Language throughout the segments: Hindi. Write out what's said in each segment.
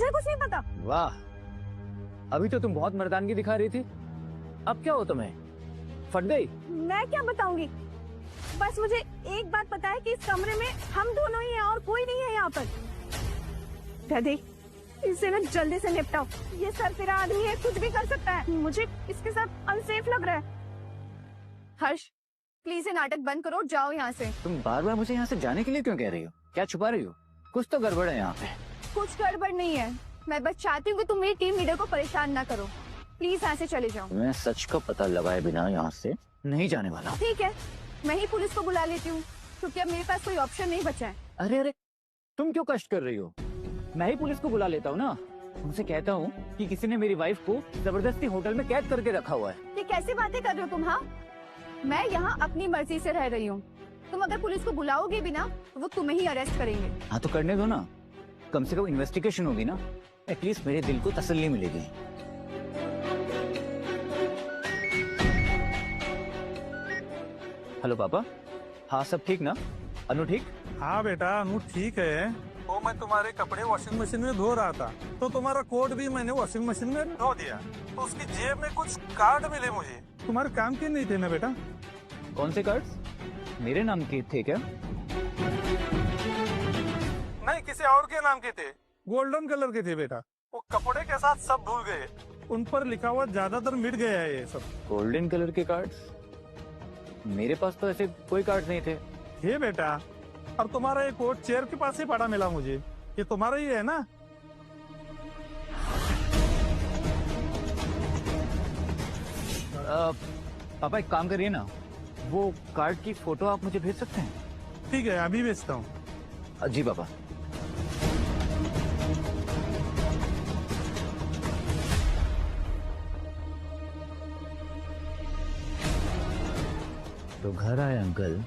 मुझे कुछ नहीं पता। वाह, अभी तो तुम बहुत मर्दानगी दिखा रही थी, अब क्या हो तुम्हें? फट गई? मैं क्या बताऊंगी, बस मुझे एक बात पता है कि इस कमरे में हम दोनों ही हैं और कोई नहीं है यहाँ पर। दादी, इसे ना जल्दी से निपटाओ, ये सरफिरा आदमी है, कुछ भी कर सकता है। मुझे इसके साथ अनसेफ लग रहा है। हर्ष, प्लीज ये नाटक बंद करो, जाओ यहाँ से। तुम बार बार मुझे यहाँ से जाने के लिए क्यों कह रही हो? क्या छुपा रही हो? कुछ तो गड़बड़ है यहाँ पे। कुछ गड़बड़ नहीं है, मैं बस चाहती हूँ कि तुम मेरी टीम लीडर को परेशान ना करो। प्लीज यहाँ से चले जाओ। मैं सच का पता लगाए बिना यहाँ से नहीं जाने वाला। ठीक है, मैं ही पुलिस को बुला लेती हूँ, क्योंकि अब मेरे पास कोई ऑप्शन नहीं बचा है। अरे अरे, तुम क्यों कष्ट कर रही हो? मैं ही पुलिस को बुला लेता हूँ ना। उनसे कहता हूँ कि किसी ने मेरी वाइफ को जबरदस्ती होटल में कैद करके रखा हुआ है। ये कैसी बातें कर रहे हो तुम? हाँ, मैं यहाँ अपनी मर्जी से रह रही हूँ। तुम अगर पुलिस को बुलाओगे भी ना तो वो तुम्हें ही अरेस्ट करेंगे। हाँ तो करने दो ना, कम से कम इन्वेस्टिगेशन होगी ना, एटलीस्ट मेरे दिल को तसल्ली मिलेगी। हेलो पापा, हाँ सब ठीक ना? अनु ठीक? हाँ बेटा, अनु ठीक है। वो मैं तुम्हारे कपड़े वॉशिंग मशीन में धो रहा था तो तुम्हारा कोट भी मैंने वॉशिंग मशीन में धो दिया, तो उसकी जेब में कुछ कार्ड मिले मुझे। तुम्हारे काम के नहीं थे ना बेटा? कौन से कार्ड्स? मेरे नाम के थे क्या? नहीं, किसी और के नाम के थे, गोल्डन कलर के थे बेटा। वो कपड़े के साथ सब धुल गए, उन पर लिखा हुआ ज्यादातर मिट गया है ये सब। गोल्डन कलर के कार्ड्स? मेरे पास तो ऐसे कोई कार्ड नहीं थे। ये बेटा, और तुम्हारा ये कोट चेयर के पास ही पड़ा मिला मुझे, ये तुम्हारा ही है ना? पापा एक काम करिए ना, वो कार्ड की फोटो आप मुझे भेज सकते हैं? ठीक है, अभी भेजता हूँ। जी पापा। तो घर आए अंकल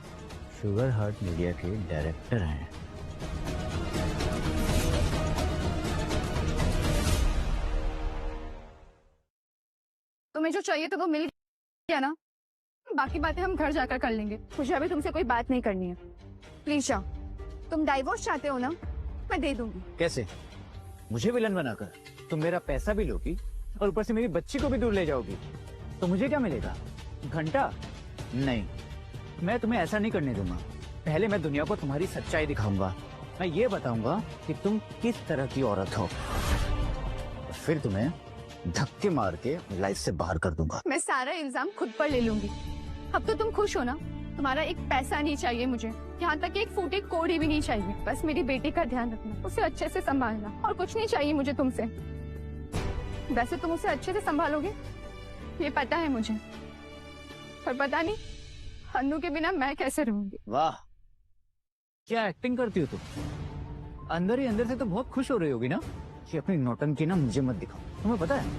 शुगर हार्ट मीडिया के डायरेक्टर हैं। तुम्हें जो चाहिए तो वो मिल गया ना, बाकी बातें हम घर जाकर कर लेंगे। मुझे अभी तुमसे कोई बात नहीं करनी है। प्लीज जाओ। तुम डाइवोर्स चाहते हो ना, मैं दे दूंगी। कैसे? मुझे विलन बनाकर तुम मेरा पैसा भी लोगी और ऊपर से मेरी बच्ची को भी दूर ले जाओगी, तो मुझे क्या मिलेगा? घंटा? नहीं, मैं तुम्हें ऐसा नहीं करने दूंगा। पहले मैं दुनिया को तुम्हारी सच्चाई दिखाऊंगा। मैं ये बताऊंगा कि तुम किस तरह की औरत हो, फिर तुम्हें धक्के मार के लाइफ से बाहर कर दूंगा। मैं सारा इल्जाम खुद पर ले लूंगी। अब तो तुम खुश हो ना? तुम्हारा एक पैसा नहीं चाहिए मुझे, यहाँ तक कि एक फूटी कोड़ी भी नहीं चाहिए। बस मेरी बेटी का ध्यान रखना, उसे अच्छे से संभालना, और कुछ नहीं चाहिए मुझे तुमसे। वैसे तुम उसे अच्छे से संभालोगे ये पता है मुझे, पर पता नहीं अन्नू के बिना मैं कैसे रहूंगी। वाह, क्या एक्टिंग करती हो तुम। अंदर ही अंदर से तो बहुत खुश हो रही होगी ना कि अपनी नौटंकी ना मुझे मत दिखाओ। तुम्हें पता है,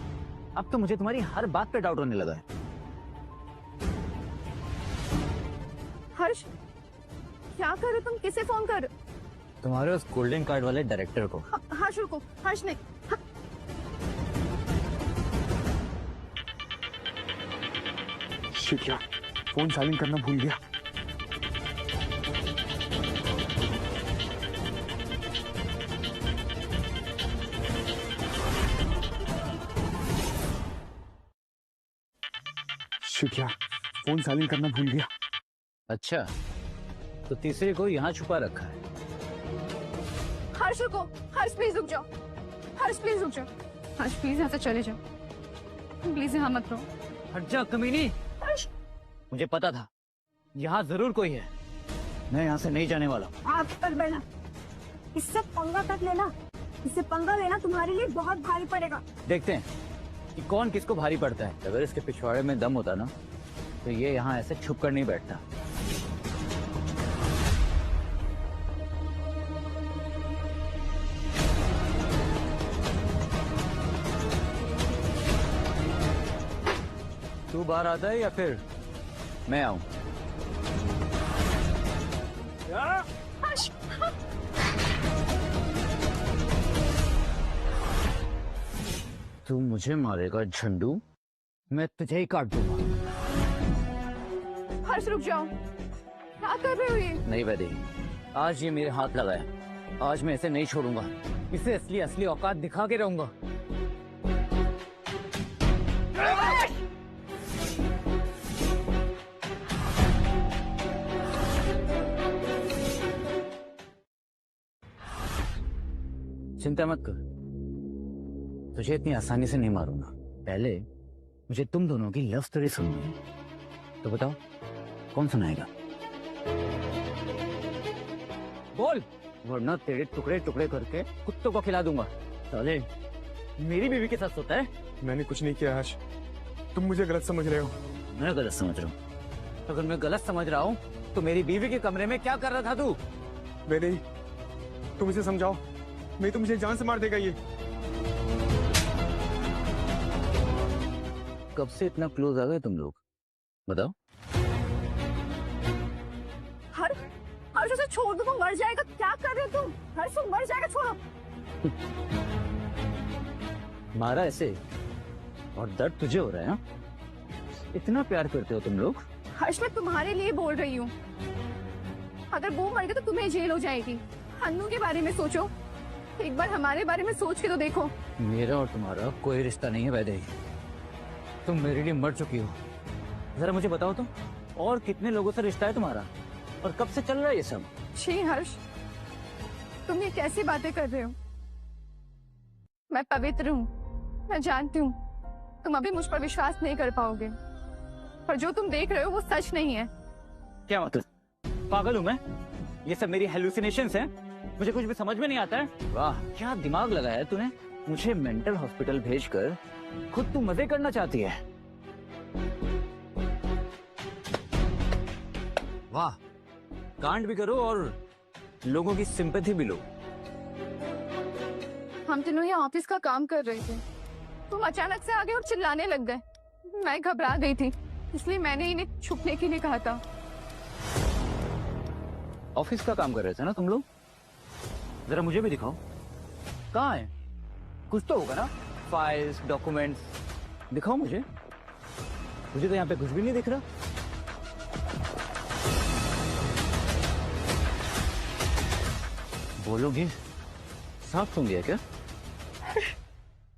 अब तो मुझे तुम्हारी हर बात पे डाउट होने लगा है। हर्ष, क्या कर रहे हो तुम? किसे फोन कर? तुम्हारे उस गोल्डन कार्ड वाले डायरेक्टर को। हर्ष रुको, हर्ष नहीं। शिट यार, फोन साइलेंट करना भूल गया। शिट यार, फोन साइलेंट करना भूल गया। अच्छा, तो तीसरे को यहाँ छुपा रखा है। हर्ष रुको, हर्ष प्लीज रुक जाओ। हर्ष प्लीज रुक जाओ। हर्ष प्लीज यहाँ से चले जाओ, प्लीज यहाँ मत रहो। हट जा कमीनी। हर्ष, मुझे पता था यहाँ जरूर कोई है, मैं यहाँ से नहीं जाने वाला। आप पर बैठना, इससे पंगा तक लेना, इससे पंगा लेना तुम्हारे लिए बहुत भारी पड़ेगा। देखते हैं कि कौन किसको भारी पड़ता है। अगर इसके पिछवाड़े में दम होता ना तो ये यहाँ ऐसे छुप कर नहीं बैठता। तू बाहर आता है या फिर मैं आऊं? हर्ष, तू मुझे मारेगा झंडू, मैं तुझे ही काट दूंगा। हर्ष रुक जाओ, क्या कर रहे हो ये? नहीं वैदेही, आज ये मेरे हाथ लगा है आज मैं इसे नहीं छोड़ूंगा, इसे असली असली औकात दिखा के रहूंगा। चिंता मत कर, तुझे इतनी आसानी से नहीं मारूंगा। पहले मुझे तुम दोनों की लव स्टोरी सुननी है। तो बताओ कौन सुनाएगा? बोल, वरना तेरे टुकड़े टुकड़े करके कुत्तों को खिला दूंगा। साले, मेरी बीवी के साथ सोता है? मैंने कुछ नहीं किया हर्ष, तुम मुझे गलत समझ रहे हो। मैं गलत समझ रहा हूँ? अगर मैं गलत समझ रहा हूँ तो मेरी बीवी के कमरे में क्या कर रहा था तू? वे नहीं, तुम इसे समझाओ, नहीं तो मुझे जान से मार देगा ये। कब से इतना क्लोज आ गए तुम लोग, बताओ? हर्ष उसे छोड़ दो, वो मर जाएगा। क्या कर रहे हो तुम? हर्ष वो मर जाएगा, छोड़ो। मारा ऐसे और दर्द तुझे हो रहा है? हाँ? इतना प्यार करते हो तुम लोग? हर्ष मैं तुम्हारे लिए बोल रही हूँ। अगर वो मर गया तो तुम्हें जेल हो जाएगी। अन्नू के बारे में सोचो, एक बार हमारे बारे में सोच के तो देखो। मेरा और तुम्हारा कोई रिश्ता नहीं है वैदेही, तुम मेरे लिए मर चुकी हो। जरा मुझे बताओ तो, और कितने लोगों से रिश्ता है तुम्हारा, और कब से चल रहा है ये सब? छी हर्ष, तुम ये कैसी बातें कर रहे हो? मैं पवित्र हूँ, मैं जानती हूँ तुम अभी मुझ पर विश्वास नहीं कर पाओगे, पर जो तुम देख रहे हो वो सच नहीं है। क्या मतलब? पागल हूँ मैं? ये सब मेरी हेलुसिनेशंस हैं? मुझे कुछ भी समझ में नहीं आता है। वाह, क्या दिमाग लगाया है तूने। मुझे मेंटल हॉस्पिटल भेजकर खुद तू मजे करना चाहती है। वाह, कांड भी करो और लोगों की सिंपैथी भी लो। हम तीनों यहाँ ऑफिस का काम कर रहे थे, तुम अचानक से आ गए और चिल्लाने लग गए। मैं घबरा गई थी, इसलिए मैंने इन्हें छुपने के लिए कहा था। ऑफिस का काम कर रहे थे ना तुम लोग? जरा मुझे भी दिखाओ, कहाँ है? कुछ तो होगा ना, फाइल्स, डॉक्यूमेंट्स, दिखाओ मुझे। मुझे तो यहाँ पे कुछ भी नहीं दिख रहा। बोलोगे साफ सुन लिया क्या?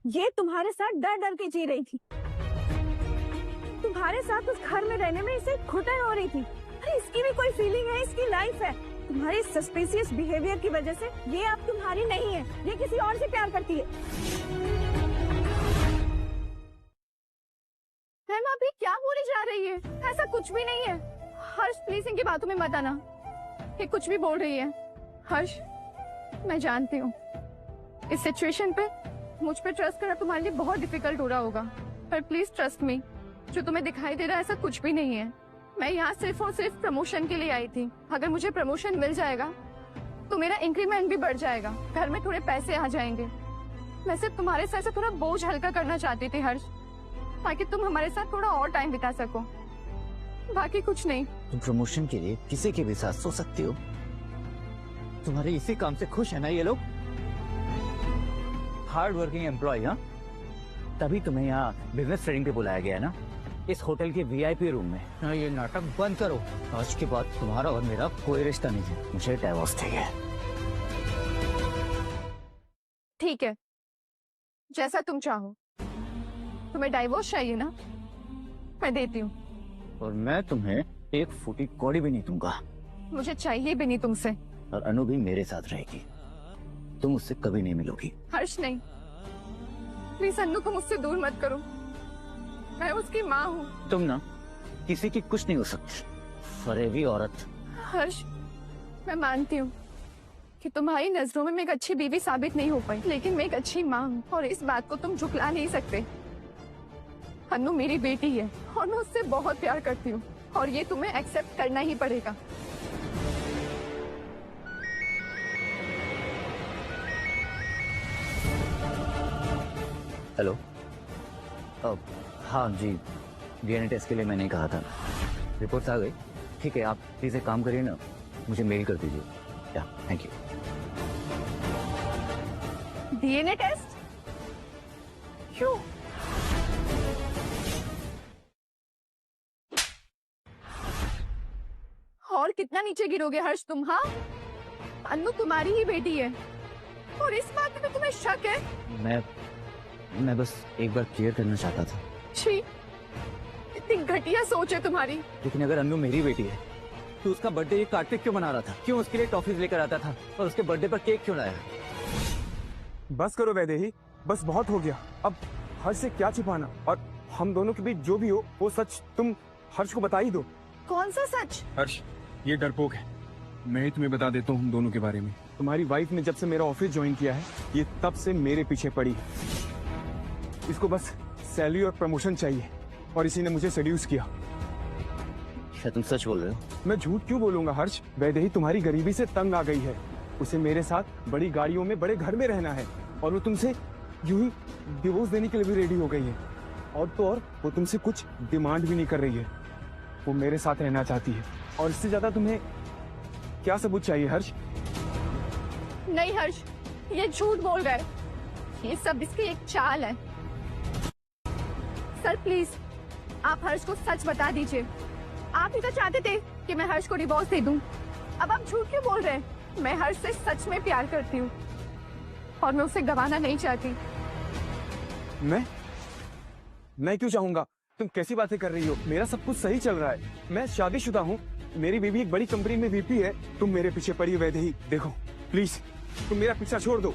ये तुम्हारे साथ डर डर के जी रही थी, तुम्हारे साथ उस घर में रहने में इसे घुटन हो रही थी। अरे इसकी भी कोई फीलिंग है, इसकी लाइफ है। तुम्हारी सस्पिशियस बिहेवियर की वजह से ये अब तुम्हारी नहीं है, ये किसी और से प्यार करती है। मैम अभी क्या बोली जा रही है? ऐसा कुछ भी नहीं है। हर्ष प्लीज इनकी बातों में मत आना, ये कुछ भी बोल रही है। हर्ष मैं जानती हूँ इस सिचुएशन पे मुझ पे ट्रस्ट करना तुम्हारे लिए बहुत डिफिकल्ट हो रहा होगा, पर प्लीज ट्रस्ट मी, जो तुम्हें दिखाई दे रहा है ऐसा कुछ भी नहीं है। मैं यहाँ सिर्फ और सिर्फ प्रमोशन के लिए आई थी। अगर मुझे प्रमोशन मिल जाएगा तो मेरा इंक्रीमेंट भी बढ़ जाएगा, घर में थोड़े पैसे आ जाएंगे। मैं सिर्फ तुम्हारे साथ से थोड़ा बोझ हल्का करना चाहती थी हर्ष, ताकि तुम हमारे साथ थोड़ा और टाइम बिता सको, बाकी कुछ नहीं। तुम प्रमोशन के लिए किसी के भी साथ सो सकती हो? तुम्हारे इसी काम से खुश है ना ये लोग? हार्ड वर्किंग एम्प्लॉय, हाँ? तभी तुम्हें यहाँ बिजनेस ट्रेनिंग पे बुलाया गया है ना, इस होटल के वीआईपी रूम में। हाँ, ये नाटक बंद करो। आज के बाद तुम्हारा और मेरा कोई रिश्ता नहीं है, मुझे डाइवोर्स चाहिए। ठीक है, जैसा तुम चाहो। तुम्हें डाइवोर्स चाहिए ना, मैं देती हूँ। और मैं तुम्हें एक फूटी कौड़ी भी नहीं दूंगा। मुझे चाहिए भी नहीं तुमसे। और अनु भी मेरे साथ रहेगी, तुम उससे कभी नहीं मिलोगी। हर्ष नहीं, प्लीज अन्नू को मुझसे दूर मत करो, मैं उसकी माँ हूँ। तुम ना किसी की कुछ नहीं हो सकती, फरेबी औरत। हर्ष मैं मानती हूँ कि तुम्हारी नजरों में मैं एक अच्छी बीवी साबित नहीं हो पाई, लेकिन मैं एक अच्छी माँ हूँ और इस बात को तुम झुकला नहीं सकते। अन्नू मेरी बेटी है और मैं उससे बहुत प्यार करती हूँ, और ये तुम्हें एक्सेप्ट करना ही पड़ेगा। हेलो, हाँ जी, डीएनए टेस्ट के लिए मैंने कहा था, रिपोर्ट्स आ गई। ठीक है, आप प्लीज एक काम करिए ना, मुझे मेल कर दीजिए। या थैंक यू। डीएनए टेस्ट क्यों? और कितना नीचे गिरोगे हर्ष तुम? हाँ, अन्नू तुम्हारी ही बेटी है और इस बात में तुम्हें शक है? मैं बस एक बार क्लियर करना चाहता था। छी, इतनी घटिया सोच है तुम्हारी। लेकिन अगर अन्नू मेरी बेटी है तो उसका बर्थडे ये कार्तिक क्यों मना रहा था? क्यों उसके लिए टॉफीज लेकर आता था और उसके बर्थडे पर केक क्यों लाया? बस करो वैदेही, बस बहुत हो गया। अब हर्ष से क्या छिपाना, और हम दोनों के बीच जो भी हो वो सच तुम हर्ष को बता ही दो। कौन सा सच? हर्ष, ये डरपोक है। मैं ही तुम्हें बता देता हूँ हम दोनों के बारे में। तुम्हारी वाइफ ने जब से मेरा ऑफिस ज्वाइन किया है, ये तब से मेरे पीछे पड़ी है। इसको बस सैलरी और प्रमोशन चाहिए और इसी ने मुझे सेड्यूस किया। क्या तुम सच बोल रहे हो? मैं झूठ क्यों बोलूंगा हर्ष? वैदेही तुम्हारी गरीबी से तंग आ गई है। उसे मेरे साथ बड़ी गाड़ियों में बड़े घर में रहना है और वो तुमसे यूं ही डिवोर्स देने के लिए भी रेडी हो गई है। और तो और वो तुमसे कुछ डिमांड भी नहीं कर रही है, वो मेरे साथ रहना चाहती है। और इससे ज्यादा तुम्हें क्या सबूत चाहिए हर्ष? नहीं हर्ष, ये झूठ बोल रहा है। ये सब इसकी एक चाल है। सर प्लीज, आप हर्ष को सच बता दीजिए। आप ही तो चाहते थे कि मैं हर्ष को डिवोर्स दे दूं। अब आप झूठ क्यों बोल रहे हैं? मैं हर्ष से सच में प्यार करती हूँ और मैं उसे गंवाना नहीं चाहती। मैं क्यों चाहूंगा? तुम कैसी बातें कर रही हो? मेरा सब कुछ सही चल रहा है। मैं शादीशुदा हूँ, मेरी बीवी एक बड़ी कंपनी में वीपी है। तुम मेरे पीछे पड़ी हो वैदेही। देखो प्लीज, तुम मेरा पीछा छोड़ दो।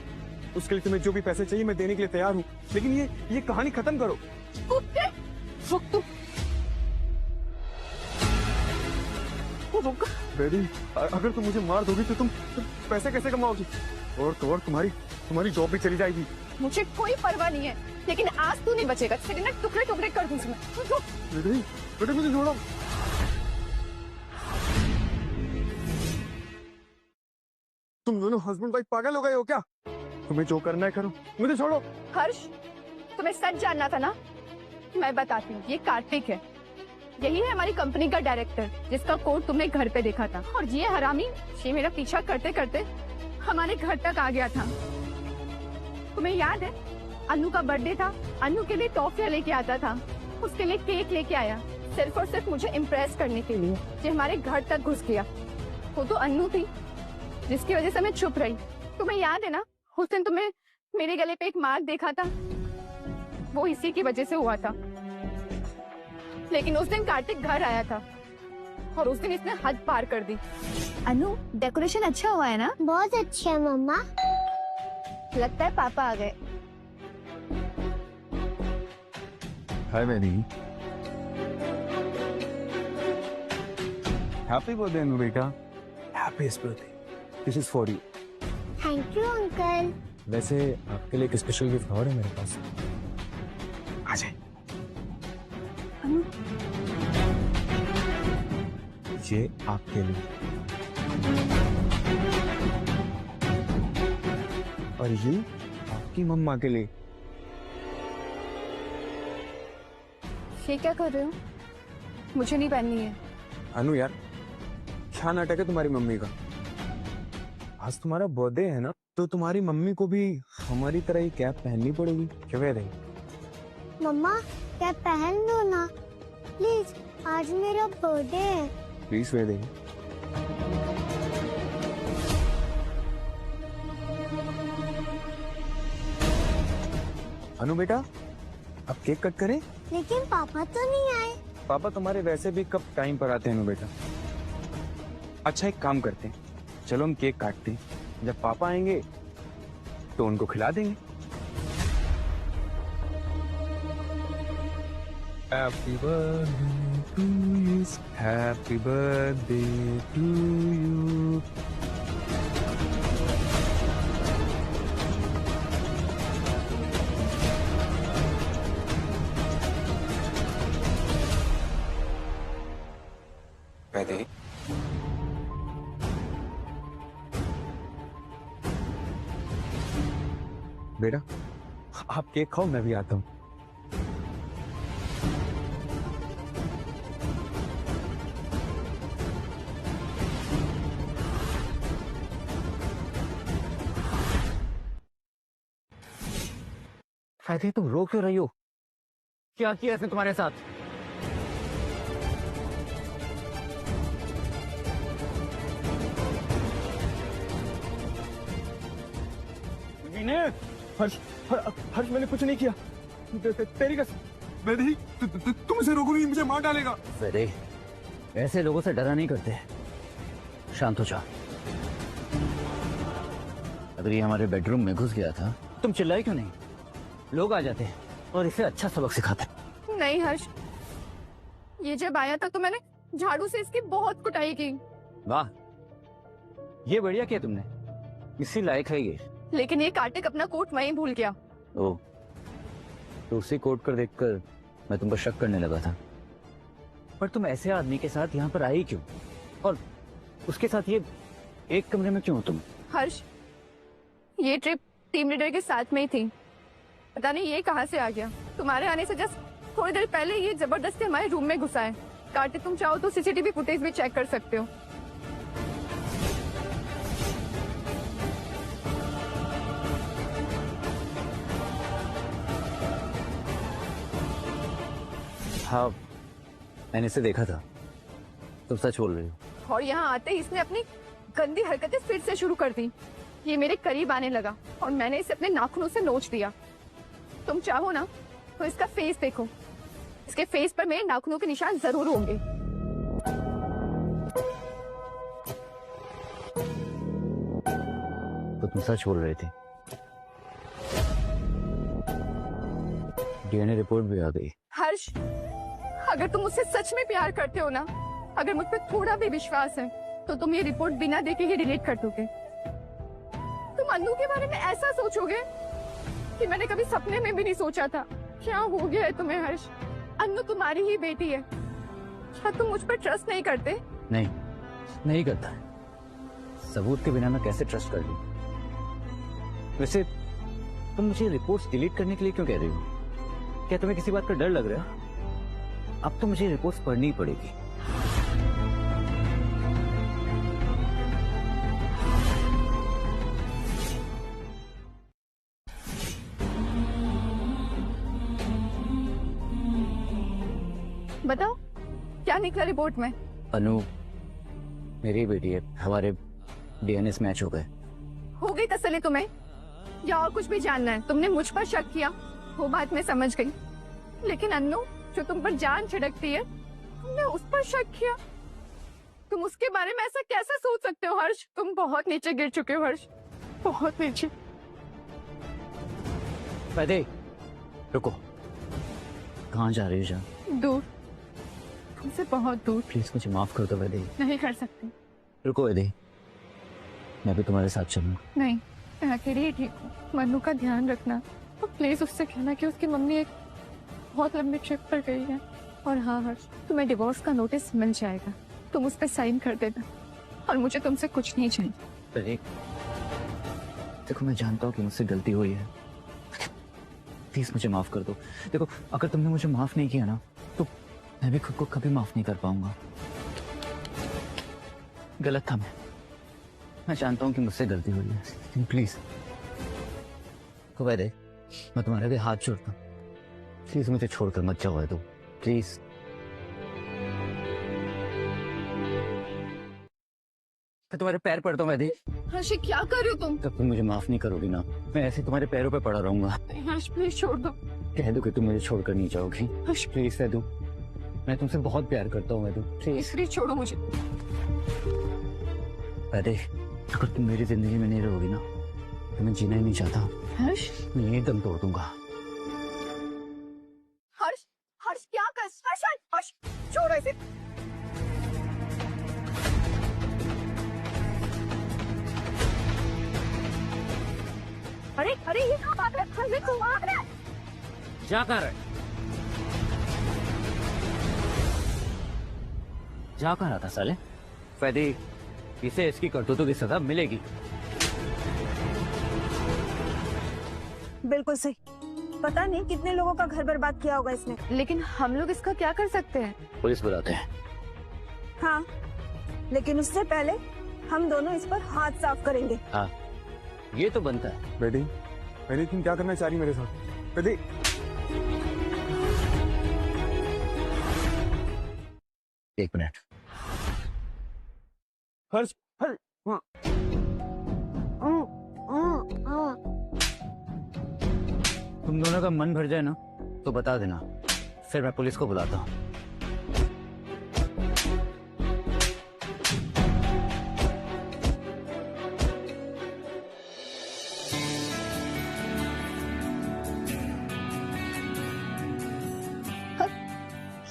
उसके लिए तुम्हें जो भी पैसे चाहिए मैं देने के लिए तैयार हूँ, लेकिन ये कहानी खत्म करो। कुत्ते, रुक तू। रुक। वैदेही, अगर तुम मुझे मार दोगी तो तुम पैसे कैसे कमाओगी? और तो और तुम्हारी जॉब भी चली जाएगी। मुझे कोई परवाह नहीं है, लेकिन आज तू नहीं बचेगा। तेरे ना टुकड़े टुकड़े कर दूं मैं। रुक। वैदेही, बेटे मुझे छोड़ो। तुम दोनों हस्बैंड वाइफ पागल हो गए हो क्या? तुम्हें जो करना है करो, मुझे छोड़ो। हर्ष, तुम्हें सच जानना था ना? मैं बताती हूँ, ये कार्तिक है। यही है हमारी कंपनी का डायरेक्टर, जिसका कोड तुमने घर पे देखा था। और ये हरामी, ये मेरा पीछा करते करते हमारे घर तक आ गया था। तुम्हें याद है, अन्नू का बर्थडे था, अन्नू के लिए टॉफियां लेके आता था, उसके लिए केक लेके आया, सिर्फ और सिर्फ मुझे इम्प्रेस करने के लिए। ये हमारे घर तक घुस गया। वो तो अन्नू थी जिसकी वजह से मैं चुप रही। तुम्हें याद है ना, उस दिन तुम्हें मेरे गले पे एक मार्क देखा था, वो इसी की वजह से हुआ था। लेकिन उस दिन कार्तिक घर आया था और उस दिन इसने हद पार कर दी। अनु, डेकोरेशन अच्छा हुआ है ना? बहुत अच्छा है मम्मा। लगता है पापा आ गए। हाय मैनी। हैप्पी बर्थडे अनु बेटा। Happiest birthday. This is for you. Thank you uncle. वैसे आपके लिए एक स्पेशल गिफ्ट और है मेरे पास। आ जाए। अनु, ये आपके लिए और ये आपकी मम्मा के लिए। ये क्या कर रहे हो? मुझे नहीं पहननी है। अनु यार, क्या नाटक है तुम्हारी मम्मी का? आज तुम्हारा बर्थडे है ना, तो तुम्हारी मम्मी को भी हमारी तरह ही कैप पहननी पड़ेगी। क्यों कह रही? मम्मा क्या पहन लो ना प्लीज, आज मेरा बर्थडे है। प्लीज वे देंगे। अनु बेटा, अब केक कट करें? लेकिन पापा तो नहीं आए। पापा तुम्हारे वैसे भी कब टाइम पर आते हैं अनु बेटा। अच्छा एक काम करते हैं, चलो हम केक काटते हैं। जब पापा आएंगे तो उनको खिला देंगे। Happy birthday to you. Happy birthday to you. Vaidehi, बेटा आप केक खाओ, मैं भी आता हूँ। वैदेही, तुम रो क्यों रही हो? क्या किया इसने तुम्हारे साथ? तूने हर्ष हर्ष मैंने कुछ नहीं किया। तेरी कसम वैदेही तुम इसे रोकोगी, मुझे मार डालेगा। अरे ऐसे लोगों से डरा नहीं करते, शांत हो जा। अगर ये हमारे बेडरूम में घुस गया था तुम चिल्लाई क्यों नहीं? लोग आ जाते और इसे अच्छा सबक सिखाते। नहीं हर्ष, ये जब आया था तो मैंने झाड़ू से इसकी बहुत कुटाई की, वाह, ये बढ़िया किया तुमने, इसी लायक है ये। लेकिन ये कार्तिक अपना कोट वहीं भूल गया। ओ, तो उसी कोट कर देखकर मैं तुम पर शक करने लगा था। पर तुम ऐसे आदमी के साथ यहाँ पर आई क्यों? और उसके साथ ये एक कमरे में क्यों हो तुम? हर्ष, ये ट्रिप टीम लीडर के साथ में ही थी। पता नहीं ये कहाँ से आ गया। तुम्हारे आने से जस्ट थोड़ी देर पहले ये जबरदस्ती हमारे रूम में घुसा है। कार्तिक, तुम चाहो तो सीसीटीवी फुटेज भी चेक कर सकते हो। हाँ, मैंने इसे देखा था। तुम सच बोल रही हो। और यहाँ आते ही इसने अपनी गंदी हरकतें फिर से शुरू कर दी। ये मेरे करीब आने लगा और मैंने इसे अपने नाखूनों से नोच दिया। तुम चाहो ना तो इसका फेस देखो, इसके फेस पर मेरे नाखूनों के निशान जरूर होंगे। तो तुम सच बोल रहे थे। डीएनए रिपोर्ट भी आ गई। हर्ष, अगर तुम मुझसे सच में प्यार करते हो ना, अगर मुझ पर थोड़ा भी विश्वास है, तो तुम ये रिपोर्ट बिना देखे ही डिलीट कर दोगे। तुम अन्नू के बारे में ऐसा सोचोगे कि मैंने कभी सपने में भी नहीं सोचा था। क्या हो गया है तुम्हें हर्ष? अन्नू तुम्हारी ही बेटी है। क्या तुम मुझ पर ट्रस्ट नहीं करते? नहीं, नहीं करता। सबूत के बिना मैं कैसे ट्रस्ट कर लूं? वैसे तुम मुझे रिपोर्ट्स डिलीट करने के लिए क्यों कह रही हो? क्या तुम्हें किसी बात का डर लग रहा है? अब तो मुझे रिपोर्ट्स पढ़नी ही पड़ेगी। बताओ क्या निकला रिपोर्ट में? अनु मेरी बेटी है, हमारे डीएनए मैच हो गए। हो गई तसल्ली तुम्हें, या और कुछ भी जानना है? तुमने मुझ पर शक किया, वो बात मैं समझ गई, लेकिन अन्नू जो तुम पर जान छिड़कती है, तुमने उस पर शक किया। तुम उसके बारे में ऐसा कैसे सोच सकते हो हर्ष? तुम बहुत नीचे गिर चुके हो हर्ष, बहुत नीचे। वैदे, रुको। कहाँ जा रही हो जान? दूर, तुमसे बहुत दूर। प्लीज मुझे माफ कर दो वैदे। नहीं कर सकती। रुको वैदे, मैं भी तुम्हारे साथ चलूंगा। नहीं, मैं अकेली ही ठीक हूँ। मन्नू का ध्यान रखना और प्लीज उससे कहना कि उसकी मम्मी एक बहुत लंबी ट्रिप पर गई है। और हाँ हर्ष, तुम्हें डिवोर्स का नोटिस मिल जाएगा, तुम उस पर साइन कर देना। और मुझे तुमसे कुछ नहीं चाहिए। वैदे, देखो मैं जानता हूँ कि मुझसे गलती हुई है, प्लीज मुझे माफ कर दो। देखो अगर तुमने मुझे माफ नहीं किया ना, तो मैं भी खुद को कभी माफ नहीं कर पाऊंगा। गलत था मैं जानता हूँ कि मुझसे गलती हुई है, प्लीज। तो वैदे, मैं तुम्हारे भी हाथ जोड़ता हूँ, प्लीज मुझे छोड़कर मत जाओ वैदे, प्लीज। मैं तुम्हारे पैर पड़ता हूँ वैदे। हर्ष, क्या कर रहे हो तुम? तब तुम मुझे माफ नहीं करोगी ना, मैं ऐसे तुम्हारे पैरों पे पड़ा रहूंगा। हर्ष प्लीज छोड़ दो। कह दो कि तुम मुझे छोड़कर नहीं जाओगी। हर्ष प्लीज कह दो, मैं तुमसे बहुत प्यार करता हूँ वैदे, प्लीज। इसलिए छोड़ो मुझे। वैदे, अगर तुम मेरी जिंदगी में नहीं रहोगी ना, तो मैं जीना ही नहीं चाहता। हर्ष, मैं यही दम तोड़ दूंगा। हर्ष, हर्ष क्या कर? हर्ष, हर्ष छोड़ो इसे। अरे अरे ये कहाँ भाग रहा है? हर्ष, ये कहाँ भाग रहा है? क्या कर रहे? जा कहाँ रहा था साले? वैदे, इसे इसकी करतूतों की सजा मिलेगी। बिल्कुल सही। पता नहीं कितने लोगों का घर बर्बाद किया होगा इसने। लेकिन हम लोग इसका क्या कर सकते हैं? पुलिस बुलाते हैं। हाँ, लेकिन उससे पहले हम दोनों इस पर हाथ साफ करेंगे। हाँ, ये तो बनता है। वैदेही, वैदेही तुम क्या करना चाह रही मेरे साथ? वैदेही, एक मिनट। हर्ष हर्ष, हाँ। तुम दोनों का मन भर जाए ना तो बता देना, फिर मैं पुलिस को बुलाता हूँ।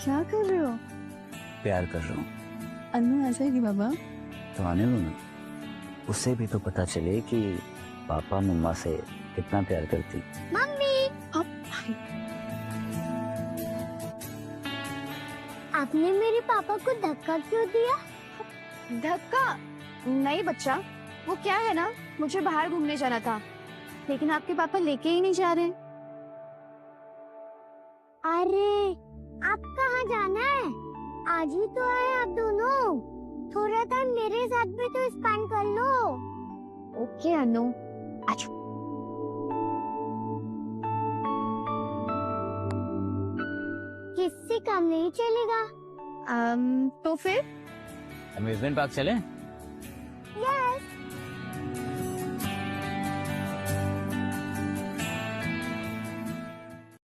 क्या कर रहे हो? प्यार कर रहा हूँ। अन्नू आ जाएगी बाबा। तो आने दो ना, उससे भी तो पता चले कि पापा मम्मा से कितना प्यार करती। मम्मी, आपने मेरे पापा को धक्का क्यों दिया? धक्का नहीं बच्चा, वो क्या है ना, मुझे बाहर घूमने जाना था, लेकिन आपके पापा लेके ही नहीं जा रहे। अरे, आप कहाँ जाना है? आज ही तो आए आप दोनों। थोड़ा टाइम मेरे साथ भी तो स्पेंड कर लो। ओके अनु, अच्छा। किससे काम नहीं चलेगा। तो फिर अम्यूजमेंट पार्क चले?